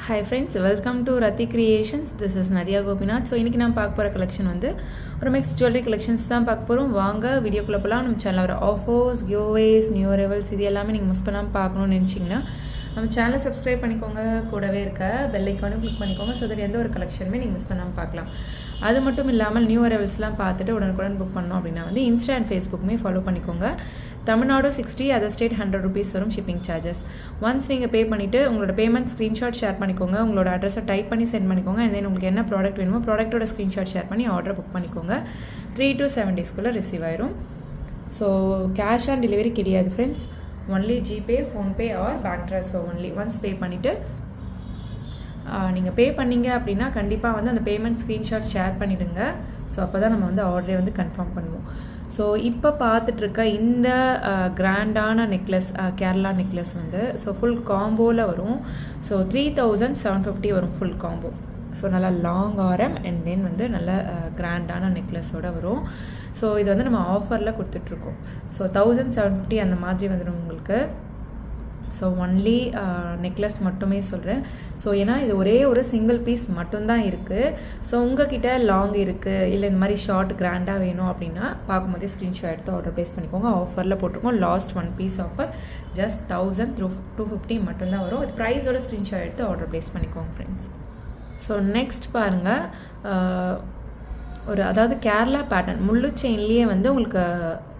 Hi friends, welcome to Rati Creations. This is Nadia Gopinath. So இன்னைக்கு நான் பார்க்க போற கலெக்ஷன் வந்து ஒரு மிக்ஸ் ஜுவல்லரி கலெக்ஷன்ஸ் தான் பார்க்க போறோம். வாங்க வீடியோக்குள்ள போலாம். நம்ம சேனல்ல வர ஆஃபர்ஸ், கிவ்அவேஸ், நியூ அரைவல்ஸ் இது எல்லாமே நீங்க மிஸ் பண்ணாம பார்க்கணும்னு நினைச்சீங்கன்னா நம்ம சேனலை சப்ஸ்கிரைப் பண்ணிக்கோங்க. கூடவே இருக்க பெல் ஐகானையும் கிளிக் பண்ணிக்கோங்க. ஸோ தட் எந்த ஒரு கலெக்ஷனுமே நீங்கள் மிஸ் பண்ணாமல் பார்க்கலாம். அது மட்டும் இல்லாமல் நியூ அரைவல்ஸ்லாம் பார்த்துட்டு உடனுக்குடன் புக் பண்ணோம் அப்படின்னா வந்து இன்ஸ்டா அண்ட் ஃபேஸ்புக்குமே ஃபாலோ பண்ணிக்கோங்க. தமிழ்நாடு 60, அதர் ஸ்டேட் 100 rupees வரும் ஷிப்பிங் சார்ஜஸ். ஒன்ஸ் நீங்கள் பே பண்ணிவிட்டு உங்களோட பேமெண்ட் ஸ்க்ரீன்ஷாட் ஷேர் பண்ணிக்கோங்க. உங்களோட அட்ரஸை டைப் பண்ணி சென்ட் பண்ணிக்கோங்க. அண்ட் தென் உங்களுக்கு என்ன ப்ராடக்ட் வேணுமோ ப்ராடக்ட்டோட ஸ்க்ரீன்ஷாட் ஷேர் பண்ணி ஆர்டர் புக் பண்ணிக்கோங்க. 3 to 7 daysக்குள்ளே ரிசீவ் ஆயிரும். ஸோ கேஷ் ஆன் டெலிவரி கிடையாது friends. Only GPay, PhonePe R bank transfer only. Once pay பண்ணிவிட்டு நீங்கள் பே பண்ணிங்க அப்படின்னா கண்டிப்பாக வந்து அந்த பேமெண்ட் ஸ்க்ரீன்ஷாட் ஷேர் பண்ணிவிடுங்க. ஸோ அப்போ தான் நம்ம வந்து ஆர்டரே வந்து கன்ஃபார்ம் பண்ணுவோம். ஸோ இப்போ பார்த்துட்ருக்க இந்த கிராண்டான நெக்லஸ், கேரளா நெக்லஸ் வந்து ஸோ ஃபுல் காம்போவில் வரும். ஸோ 3750 வரும் ஃபுல் காம்போ. ஸோ நல்லா லாங் ஆரம் அண்ட் தென் வந்து நல்ல கிராண்டான நெக்லஸோடு வரும். ஸோ இது வந்து நம்ம ஆஃபரில் கொடுத்துட்ருக்கோம். ஸோ 1750 அந்த மாதிரி வந்துடும் உங்களுக்கு. ஸோ ஒன்லி நெக்லஸ் மட்டுமே சொல்கிறேன். ஸோ ஏன்னா இது ஒரே ஒரு சிங்கிள் பீஸ் மட்டும்தான் இருக்குது. ஸோ உங்ககிட்ட லாங் இருக்குது, இல்லை இந்த மாதிரி ஷார்ட் கிராண்டாக வேணும் அப்படின்னா பார்க்கும்போதே ஸ்க்ரீன்ஷாட் எடுத்து ஆர்டர் ப்ளேஸ் பண்ணிக்கோங்க. ஆஃபரில் போட்டிருக்கோம். லாஸ்ட் 1 piece ஆஃபர் ஜஸ்ட் 1250 மட்டும்தான் வரும். இது ப்ரைஸோட ஸ்க்ரீன்ஷாட் எடுத்து ஆர்டர் ப்ளேஸ் பண்ணிக்கோங்க ஃப்ரெண்ட்ஸ். ஸோ நெக்ஸ்ட் பாருங்கள், அதாவது கேரளா பேட்டர்ன் முள்ளு செயின்லேயே வந்து உங்களுக்கு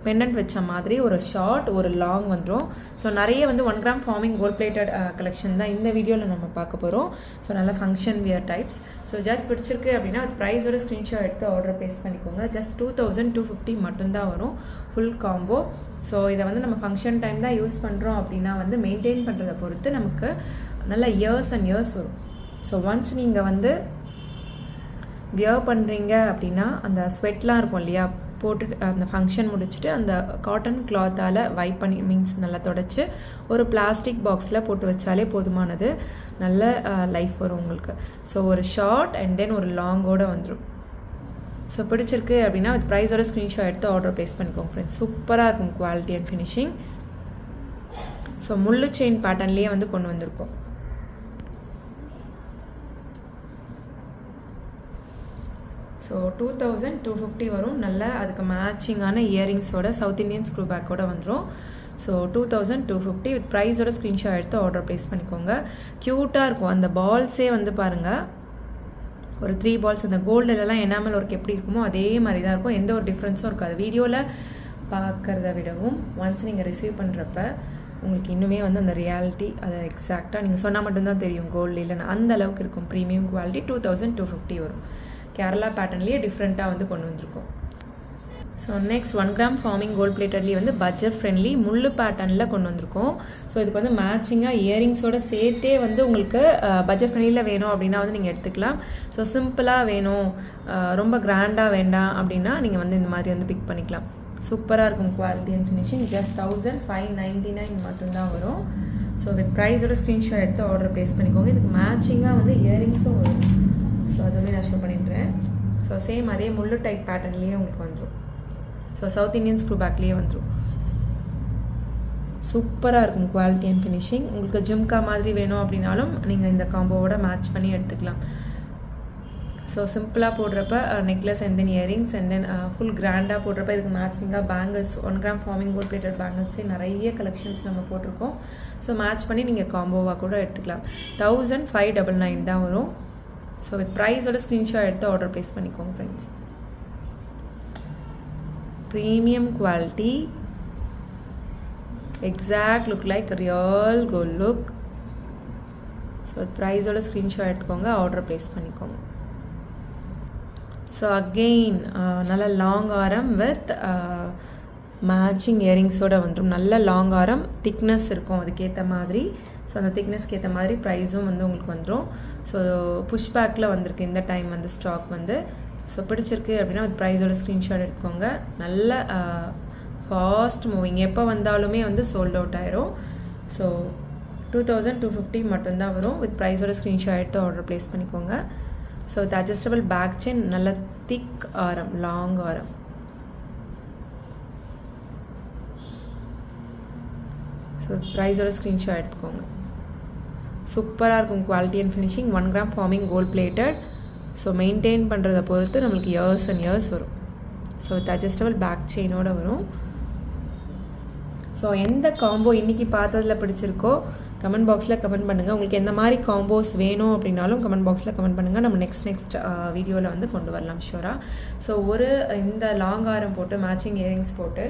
பெண்டன்ட் வச்ச மாதிரி ஒரு ஷார்ட் ஒரு லாங் வந்துடும். ஸோ நிறைய வந்து 1 gram forming gold plated collection தான் இந்த வீடியோவில் நம்ம பார்க்க போகிறோம். ஸோ நல்ல function wear types. So just பிடிச்சிருக்கு அப்படின்னா ப்ரைஸோட ஸ்க்ரீன்ஷாட் எடுத்து ஆர்டர் ப்ளேஸ் பண்ணிக்கோங்க. ஜஸ்ட் 2250 மட்டும்தான் வரும் ஃபுல் காம்போ. ஸோ இதை வந்து நம்ம ஃபங்க்ஷன் டைம் தான் யூஸ் பண்ணுறோம் அப்படின்னா வந்து மெயின்டைன் பண்ணுறதை பொறுத்து நமக்கு நல்ல இயர்ஸ் அண்ட் இயர்ஸ் வரும். ஸோ ஒன்ஸ் நீங்கள் வந்து வியர் பண்ணுறீங்க அப்படின்னா அந்த ஸ்வெட்லாம் இருக்கும் இல்லையா, போட்டுட்டு அந்த ஃபங்க்ஷன் முடிச்சுட்டு அந்த காட்டன் கிளாத்தால் வைப் பண்ணி மீன்ஸ் நல்லா தொடச்சி ஒரு பிளாஸ்டிக் பாக்ஸில் போட்டு வச்சாலே போதுமானது. நல்ல லைஃப் வரும் உங்களுக்கு. ஸோ ஒரு ஷார்ட் அண்ட் தென் ஒரு லாங்கோடு வந்துடும். ஸோ பிடிச்சிருக்கு அப்படின்னா வித் ப்ரைஸோட ஸ்க்ரீன்ஷாட் எடுத்து ஆர்டர் ப்ளேஸ் பண்ணிக்கோங்க ஃப்ரெண்ட்ஸ். சூப்பராக இருக்கும் குவாலிட்டி அண்ட் ஃபினிஷிங். ஸோ முள்ளு செயின் பேட்டர்ன்லேயே வந்து கொண்டு வந்திருக்கோம். ஸோ 2250 வரும். நல்ல அதுக்கு மேட்சிங்கான இயரிங்ஸோட சவுத் இண்டியன் ஸ்க்ரூ பேக்கோட வந்துடும். ஸோ 2250 வித் ப்ரைஸோட ஸ்க்ரீன்ஷாட் எடுத்து ஆர்டர் ப்ளேஸ் பண்ணிக்கோங்க. க்யூட்டாக இருக்கும். அந்த பால்ஸே வந்து பாருங்கள், ஒரு 3 balls அந்த கோல்டுலலாம் எனாமல் ஒர்க் எப்படி இருக்குமோ அதே மாதிரி தான் இருக்கும். எந்த ஒரு டிஃப்ரென்ஸும் இருக்காது. வீடியோவில் பார்க்குறத விடவும் ஒன்ஸ் நீங்கள் ரிசீவ் பண்ணுறப்ப உங்களுக்கு இன்னுமே வந்து அந்த ரியாலிட்டி அதை எக்ஸாக்டாக நீங்கள் சொன்னால் மட்டும்தான் தெரியும் கோல்டு இல்லைன்னா அந்த அளவுக்கு இருக்கும். ப்ரீமியம் குவாலிட்டி 2250 வரும். கேரளா பேட்டர்ன்லேயே டிஃப்ரெண்ட்டாக வந்து கொண்டு வந்திருக்கோம். So next 1 gram forming gold பிளேட்டட்லேயே வந்து பட்ஜெட் ஃப்ரெண்ட்லி முள்ளு பேட்டர்னில் கொண்டு வந்திருக்கோம். ஸோ இதுக்கு வந்து மேட்சிங்காக இயரிங்ஸோட சேர்த்தே வந்து உங்களுக்கு பட்ஜெட் ஃப்ரெண்ட்லியில் வேணும் அப்படின்னா வந்து நீங்கள் எடுத்துக்கலாம். ஸோ சிம்பிளாக வேணும், ரொம்ப கிராண்டாக வேண்டாம் அப்படின்னா நீங்கள் வந்து இந்த மாதிரி வந்து பிக் பண்ணிக்கலாம். சூப்பராக இருக்கும் குவாலிட்டி அண்ட் ஃபினிஷிங். ஜஸ்ட் 1599 மட்டும்தான் வரும். ஸோ வித் ப்ரைஸோட ஸ்க்ரீன்ஷாட் எடுத்து ஆர்டர் ப்ளேஸ் பண்ணிக்கோங்க. இதுக்கு மேட்சிங்காக வந்து இயரிங்ஸும் வரும். ஸோ அதுவுமே நான் ஷோ பண்ணிடுறேன். ஸோ சேம் அதே முள்ளு டைப் பேட்டர்ன்லேயே உங்களுக்கு வந்துடும். ஸோ சவுத் இண்டியன் ஸ்க்ரூ பேக்லேயே வந்துடும். சூப்பராக இருக்கும் குவாலிட்டி அண்ட் ஃபினிஷிங். உங்களுக்கு ஜிம்கா மாதிரி வேணும் அப்படின்னாலும் நீங்கள் இந்த காம்போவோட மேட்ச் பண்ணி எடுத்துக்கலாம். ஸோ சிம்பிளாக போடுறப்ப necklace and then earrings and then full கிராண்டாக போடுறப்ப இதுக்கு மேட்சிங்காக bangles 1 gram forming gold plated பேங்கிள்ஸே நிறைய கலெக்ஷன்ஸ் நம்ம போட்டிருக்கோம். ஸோ மேட்ச் பண்ணி நீங்கள் காம்போவாக கூட எடுத்துக்கலாம். 1599 தான் வரும். ஸோ வித் ப்ரைஸோட ஸ்க்ரீன்ஷாட் எடுத்து ஆர்டர் ப்ளேஸ் பண்ணிக்கோங்க friends. Premium quality, exact look like real gold look. So ப்ரைஸோட ஸ்க்ரீன்ஷாட் எடுத்துக்கோங்க, ஆர்டர் ப்ளேஸ் பண்ணிக்கோங்க. ஸோ அகெயின் நல்ல லாங் ஆரம் வித் மேட்சிங் இயரிங்ஸோடு வந்துடும். நல்ல லாங் ஆரம், திக்னஸ் இருக்கும் அதுக்கேற்ற மாதிரி. ஸோ அந்த திக்னஸ்க்கு ஏற்ற மாதிரி ப்ரைஸும் வந்து உங்களுக்கு வந்துடும். ஸோ புஷ் பேக்கில் வந்திருக்கு இந்த டைம் வந்து ஸ்டாக் வந்து. ஸோ பிடிச்சிருக்கு அப்படின்னா வித் ப்ரைஸோட ஸ்க்ரீன்ஷாட் எடுத்துக்கோங்க. நல்ல ஃபாஸ்ட் மூவிங், எப்போ வந்தாலுமே வந்து சோல்ட் அவுட் ஆயிரும். ஸோ 2250 மட்டும்தான் வரும். வித் ப்ரைஸோட ஸ்க்ரீன்ஷாட் எடுத்து ஆர்டர் ப்ளேஸ் பண்ணிக்கோங்க. So with adjustable back chain, நல்ல திக் ஆரம், லாங் ஆரம். ஸோ ப்ரைஸோட ஸ்க்ரீன்ஷாட் எடுத்துக்கோங்க. சூப்பராக இருக்கும் quality and finishing. 1 gram forming gold plated. So maintain பண்ணுறதை பொறுத்து நம்மளுக்கு இயர்ஸ் அண்ட் இயர்ஸ் வரும். ஸோ வித் அட்ஜஸ்டபிள் பேக் செயினோடு வரும். ஸோ எந்த காம்போ இன்றைக்கி பார்த்ததில் பிடிச்சிருக்கோ கமெண்ட் பாக்ஸில் கமெண்ட் பண்ணுங்கள். உங்களுக்கு எந்த மாதிரி காம்போஸ் வேணும் அப்படின்னாலும் கமெண்ட் பாக்ஸில் கமெண்ட் பண்ணுங்கள். நம்ம நெக்ஸ்ட் வீடியோவில் வந்து கொண்டு வரலாம் ஷூராக. ஸோ இந்த லாங் ஆரம் போட்டு மேட்சிங் இயரிங்ஸ் போட்டு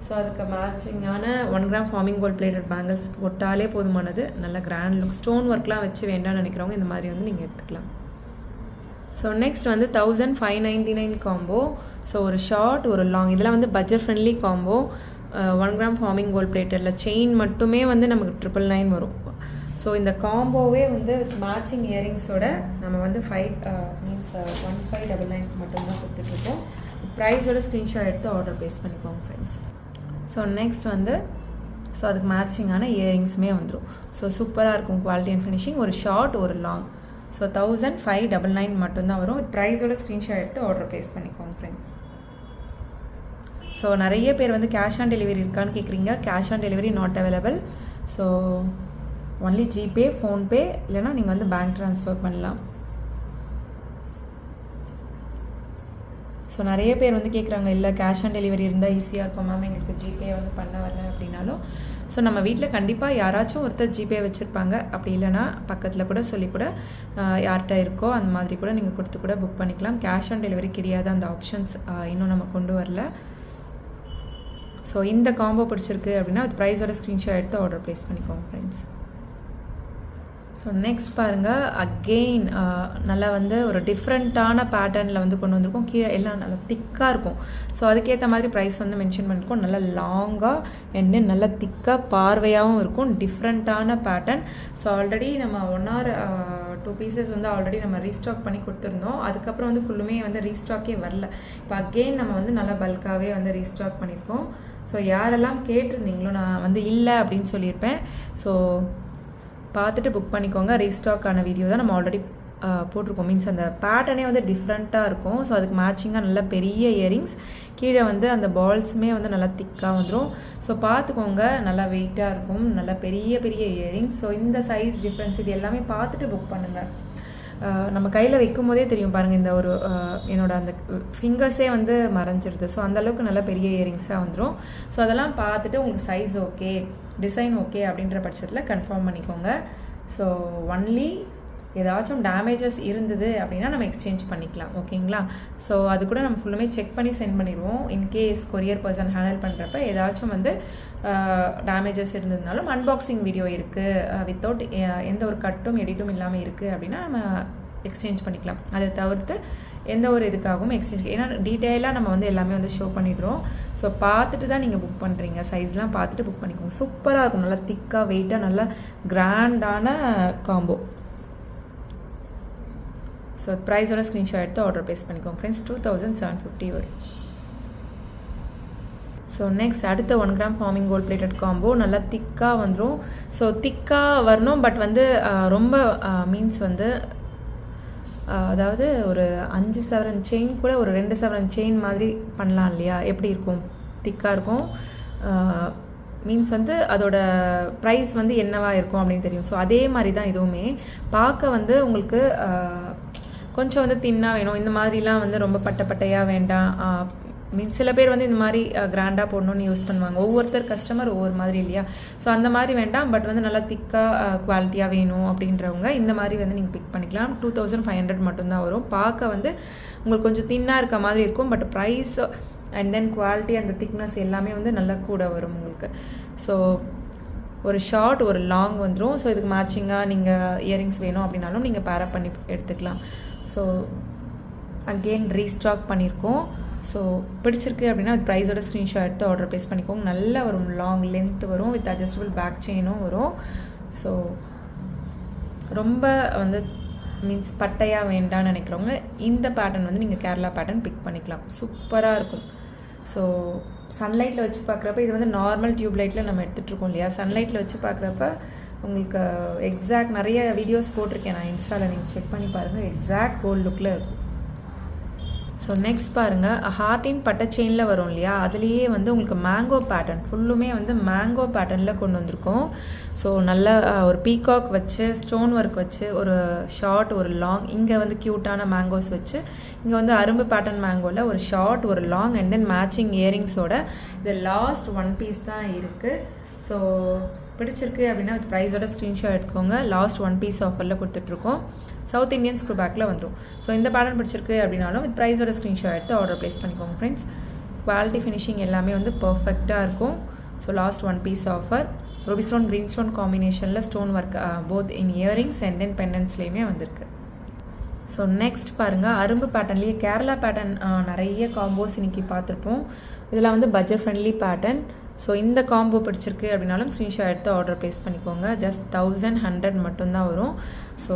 ஸோ அதுக்கு மேட்சிங்கான 1 gram forming gold plated bangles போட்டாலே போதுமானது. நல்ல கிராண்ட் லுக். ஸ்டோன் ஒர்க்லாம் வச்சு வேண்டாம்னு நினைக்கிறவங்க இந்த மாதிரி வந்து நீங்கள் எடுத்துக்கலாம். ஸோ நெக்ஸ்ட் வந்து 1599 காம்போ. ஸோ ஒரு ஷார்ட் ஒரு லாங், இதெல்லாம் வந்து budget friendly combo. 1 gram forming gold பிளேட்டடில் செயின் மட்டுமே வந்து நமக்கு 999 வரும். ஸோ இந்த காம்போவே வந்து மேட்சிங் இயரிங்ஸோட நம்ம வந்து 1599 மட்டும்தான் கொடுத்துட்ருக்கோம். ப்ரைஸோட ஸ்க்ரீன்ஷாட் எடுத்து ஆர்டர் ப்ளேஸ் பண்ணிக்கோங்க ஃப்ரெண்ட்ஸ். ஸோ நெக்ஸ்ட் வந்து அதுக்கு மேட்சிங்கான இயரிங்ஸுமே வந்துடும். ஸோ சூப்பராக இருக்கும் குவாலிட்டி அண்ட் ஃபினிஷிங். ஒரு ஷார்ட் ஒரு லாங். ஸோ 1599 மட்டும்தான் வரும். ப்ரைஸோட ஸ்க்ரீன்ஷாட் எடுத்து ஆர்டர் ப்ளேஸ் பண்ணிக்கோங்க ஃப்ரெண்ட்ஸ். ஸோ நிறைய பேர் வந்து கேஷ் ஆன் டெலிவரி இருக்கான்னு கேட்குறீங்க. Cash on delivery not available. So only GPay, PhonePe, இல்லைனா நீங்கள் வந்து பேங்க் ட்ரான்ஸ்ஃபர் பண்ணலாம். ஸோ நிறைய பேர் வந்து கேட்குறாங்க, இல்லை கேஷ் ஆன் டெலிவரி இருந்தால் ஈஸியாக இருக்கும் மேம், எங்களுக்கு ஜிபே வந்து பண்ண வரல அப்படின்னாலும். ஸோ நம்ம வீட்டில் கண்டிப்பாக யாராச்சும் ஒருத்தர் ஜிபே வச்சுருப்பாங்க. அப்படி இல்லைனா பக்கத்தில் கூட சொல்லி கூட யார்கிட்ட இருக்கோ அந்த மாதிரி கூட நீங்கள் கொடுத்து கூட புக் பண்ணிக்கலாம். கேஷ் ஆன் டெலிவரி கிடையாது, அந்த ஆப்ஷன்ஸ் இன்னும் நம்ம கொண்டு வரல. ஸோ இந்த காம்போ பிடிச்சிருக்கு அப்படின்னா அது ப்ரைஸோட ஸ்க்ரீன்ஷாட் எடுத்து ஆர்டர் ப்ளேஸ் பண்ணிக்கோங்க ஃப்ரெண்ட்ஸ். ஸோ நெக்ஸ்ட் பாருங்கள், அகெயின் நல்லா வந்து ஒரு டிஃப்ரெண்ட்டான பேட்டர்னில் வந்து கொண்டு வந்திருக்கோம். கீழே எல்லாம் நல்லா திக்காக இருக்கும். ஸோ அதுக்கேற்ற மாதிரி ப்ரைஸ் வந்து மென்ஷன் பண்ணியிருக்கோம். நல்லா லாங்காக அண்ட் நல்லா திக்காக பார்வையாகவும் இருக்கும். டிஃப்ரெண்ட்டான பேட்டர்ன். ஸோ ஆல்ரெடி நம்ம 1 or 2 பீசஸ் வந்து ஆல்ரெடி நம்ம ரீஸ்டாக் பண்ணி கொடுத்துருந்தோம். அதுக்கப்புறம் வந்து ஃபுல்லுமே வந்து ரீஸ்டாக்கே வரல. இப்போ அகெயின் நம்ம வந்து நல்லா பல்காகவே வந்து ரீஸ்டாக் பண்ணியிருக்கோம். ஸோ யாரெல்லாம் கேட்டிருந்தீங்களோ நான் வந்து இல்லை அப்படின்னு சொல்லியிருப்பேன். ஸோ பார்த்துட்டு புக் பண்ணிக்கோங்க. ரீஸ்டாக்கான வீடியோ தான் நம்ம ஆல்ரெடி போட்டிருக்கோம். மீன்ஸ் அந்த பேட்டர்னே வந்து டிஃப்ரெண்ட்டாக இருக்கும். ஸோ அதுக்கு மேட்சிங்காக நல்ல பெரிய இயரிங்ஸ், கீழே வந்து அந்த பால்ஸுமே வந்து நல்லா திக்காக வந்துடும். ஸோ பார்த்துக்கோங்க, நல்லா வெயிட்டாக இருக்கும், நல்லா பெரிய பெரிய இயரிங்ஸ். ஸோ இந்த சைஸ் டிஃப்ரென்ஸ் இது எல்லாமே பார்த்துட்டு புக் பண்ணுங்கள். நம்ம கையில் வைக்கும் போதே தெரியும் பாருங்கள், இந்த ஒரு என்னோட அந்த ஃபிங்கர்ஸே வந்து மறைஞ்சிருது. ஸோ அந்தளவுக்கு நல்ல பெரிய இயரிங்ஸாக வந்துடும். ஸோ அதெல்லாம் பார்த்துட்டு உங்களுக்கு சைஸ் ஓகே, டிசைன் ஓகே அப்படின்ற பட்சத்தில் கன்ஃபார்ம் பண்ணிக்கோங்க. ஸோ ஒன்லி ஏதாச்சும் டேமேஜஸ் இருந்தது அப்படின்னா நம்ம எக்ஸ்சேஞ்ச் பண்ணிக்கலாம். ஓகேங்களா? ஸோ அது கூட நம்ம ஃபுல்லுமே செக் பண்ணி சென்ட் பண்ணிடுவோம். இன்கேஸ் கொரியர் பர்சன் ஹேண்டில் பண்ணுறப்ப ஏதாச்சும் வந்து டேமேஜஸ் இருந்ததுனாலும் அன்பாக்சிங் வீடியோ இருக்குது, வித்தவுட் எந்த ஒரு கட்டும் எடிட்டும் இல்லாமல் இருக்குது அப்படின்னா நம்ம எக்ஸ்சேஞ்ச் பண்ணிக்கலாம். அதை தவிர்த்து எந்த ஒரு இதுக்காகவும் எக்ஸ்சேஞ்ச், ஏன்னா டீட்டெயிலாக நம்ம வந்து எல்லாமே வந்து ஷோ பண்ணிடுறோம். ஸோ பார்த்துட்டு தான் நீங்கள் புக் பண்ணுறீங்க. சைஸ்லாம் பார்த்துட்டு புக் பண்ணிக்கோங்க. சூப்பராக இருக்கும், நல்லா திக்காக வெயிட்டாக நல்லா கிராண்டான காம்போ. ஸோ ப்ரைஸோட ஸ்க்ரீன்ஷாட் எடுத்து ஆர்டர் ப்ளேஸ் பண்ணிக்கோங்க ஃப்ரெண்ட்ஸ். 2750 வரும். ஸோ நெக்ஸ்ட் அடுத்த 1 gram forming gold plated combo. நல்லா திக்காக வந்துடும். ஸோ திக்காக வரணும், பட் வந்து ரொம்ப மீன்ஸ் வந்து அதாவது ஒரு 5 சவரன் செயின் கூட ஒரு 2 சவரன் செயின் மாதிரி பண்ணலாம் இல்லையா? எப்படி இருக்கும்? திக்காக இருக்கும். மீன்ஸ் வந்து அதோட ப்ரைஸ் வந்து என்னவா இருக்கும் அப்படின்னு தெரியும். ஸோ அதே மாதிரி தான் இதுவுமே பார்க்க வந்து உங்களுக்கு கொஞ்சம் வந்து தின்னாக வேணும். இந்த மாதிரிலாம் வந்து ரொம்ப பட்டையாக வேண்டாம். மீன்ஸ் சில பேர் வந்து இந்த மாதிரி கிராண்டாக போடணுன்னு யூஸ் பண்ணுவாங்க. ஒவ்வொருத்தர் கஸ்டமர் ஒவ்வொரு மாதிரி இல்லையா? ஸோ அந்த மாதிரி வேண்டாம், பட் வந்து நல்லா திக்காக குவாலிட்டியாக வேணும் அப்படின்றவங்க இந்த மாதிரி வந்து நீங்கள் பிக் பண்ணிக்கலாம். 2500 மட்டும்தான் வரும். பார்க்க வந்து உங்களுக்கு கொஞ்சம் தின்னாக இருக்க மாதிரி இருக்கும், but price and then quality அந்த திக்னஸ் எல்லாமே வந்து நல்லா கூட வரும் உங்களுக்கு. ஸோ ஒரு ஷார்ட் ஒரு லாங் வந்துடும். ஸோ இதுக்கு மேட்சிங்காக நீங்கள் இயரிங்ஸ் வேணும் அப்படின்னாலும் நீங்கள் பேரப் பண்ணி எடுத்துக்கலாம். ஸோ அகெயின் ரீஸ்டாக் பண்ணியிருக்கோம். ஸோ பிடிச்சிருக்கு அப்படின்னா அது ப்ரைஸோட ஸ்க்ரீன்ஷாட் எடுத்து ஆர்டர் ப்ளேஸ் பண்ணிக்கோங்க. நல்ல வரும், லாங் லென்த் வரும், வித் அட்ஜஸ்டபிள் பேக் செயினும் வரும். ஸோ ரொம்ப வந்து மீன்ஸ் பட்டையாக வேண்டான்னு நினைக்கிறவங்க இந்த பேட்டர்ன் வந்து நீங்கள் கேரளா பேட்டர்ன் பிக் பண்ணிக்கலாம். சூப்பராக இருக்கும். ஸோ சன்லைட்டில் வச்சு பார்க்குறப்ப இது வந்து நார்மல் டியூப் லைட்டில் நம்ம எடுத்துகிட்ருக்கோம் இல்லையா? சன்லைட்டில் வச்சு பார்க்குறப்ப உங்களுக்கு எக்ஸாக்ட் நிறைய வீடியோஸ் போட்டிருக்கேன் நான் இன்ஸ்டாவில், நீங்கள் செக் பண்ணி பாருங்கள். எக்ஸாக்ட் கோல்ட் லுக்கில் இருக்கும். ஸோ நெக்ஸ்ட் பாருங்கள், ஹார்டின் பட்டை செயினில் வரும் இல்லையா, அதுலேயே வந்து உங்களுக்கு மேங்கோ பேட்டர்ன் ஃபுல்லுமே வந்து மேங்கோ பேட்டர்னில் கொண்டு வந்திருக்கோம். ஸோ நல்ல ஒரு பீகாக் வச்சு ஸ்டோன் ஒர்க் வச்சு ஒரு ஷார்ட் ஒரு லாங், இங்கே வந்து க்யூட்டான மேங்கோஸ் வச்சு, இங்கே வந்து அரும்பு பேட்டர்ன் மேங்கோவில் ஒரு ஷார்ட் ஒரு லாங் அண்ட் தென் மேட்சிங் இயரிங்ஸோட இது லாஸ்ட் 1 பீஸ் தான் இருக்குது. ஸோ பிடிச்சிருக்கு அப்படின்னா வித் ப்ரைஸோட ஸ்க்ரீன்ஷாட் எடுத்துக்கோங்க. லாஸ்ட் 1 பீஸ் ஆஃபரில் கொடுத்துட்ருக்கோம். சவுத் இந்தியன் ஸ்க்ரூ பேக்கில் வந்துடும். ஸோ இந்த பேட்டர்ன் பிடிச்சிருக்கு அப்படின்னாலும் வித் ப்ரைஸோட ஸ்க்ரீன்ஷாட் எடுத்து ஆர்டர் ப்ளேஸ் பண்ணிக்கோங்க ஃப்ரெண்ட்ஸ். குவாலிட்டி ஃபினிஷிங் எல்லாமே வந்து பர்ஃபெக்டாக இருக்கும். So last 1 piece offer. Ruby stone green stone காம்பினேஷனில் stone work both in earrings and then பெண்டன்ட்ஸ்லேயுமே வந்திருக்கு. ஸோ நெக்ஸ்ட் பாருங்கள், அரும்பு பேட்டர்ன்லேயே கேரளா பேட்டர்ன் நிறைய காம்போஸ் இன்றைக்கி பார்த்துருப்போம். இதில் வந்து பட்ஜெட் ஃப்ரெண்ட்லி பேட்டர்ன். ஸோ இந்த காம்போ பிடிச்சிருக்கு அப்படின்னாலும் ஸ்க்ரீன்ஷாட் எடுத்து ஆர்டர் ப்ளேஸ் பண்ணிக்கோங்க. ஜஸ்ட் 1100 மட்டும்தான் வரும். ஸோ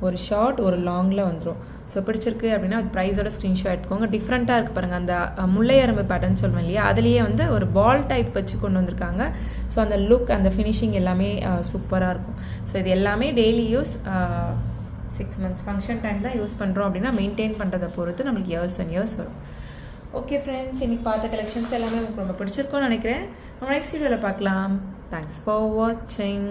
ஒரு ஷார்ட் ஒரு லாங்கில் வந்துடும். ஸோ பிடிச்சிருக்கு அப்படின்னா அது ப்ரைஸோட ஸ்க்ரீன்ஷாட் எடுத்துக்கோங்க. டிஃப்ரெண்ட்டாக இருக்குது பாருங்கள், அந்த முல்லை அரும்பு பேட்டர்ன் சொல்லுவேன் இல்லையா, அதுலேயே வந்து ஒரு பால் டைப் வச்சு கொண்டு வந்திருக்காங்க. ஸோ அந்த லுக் அந்த ஃபினிஷிங் எல்லாமே சூப்பராக இருக்கும். ஸோ இது எல்லாமே daily use 6 months function time தான் யூஸ் பண்ணுறோம் அப்படின்னா மெயின்டைன் பண்ணுறதை பொறுத்து நம்மளுக்கு இயர்ஸ் அண்ட் இயர்ஸ் வரும். ஓகே ஃப்ரெண்ட்ஸ், இன்றைக்கி பார்த்த கலெக்ஷன்ஸ் எல்லாமே உங்களுக்கு ரொம்ப பிடிச்சிருக்கும்னு நினைக்கிறேன். நம்ம நெக்ஸ்ட் வீடியோவில் பார்க்கலாம். தேங்க்ஸ் ஃபார் வாட்சிங்.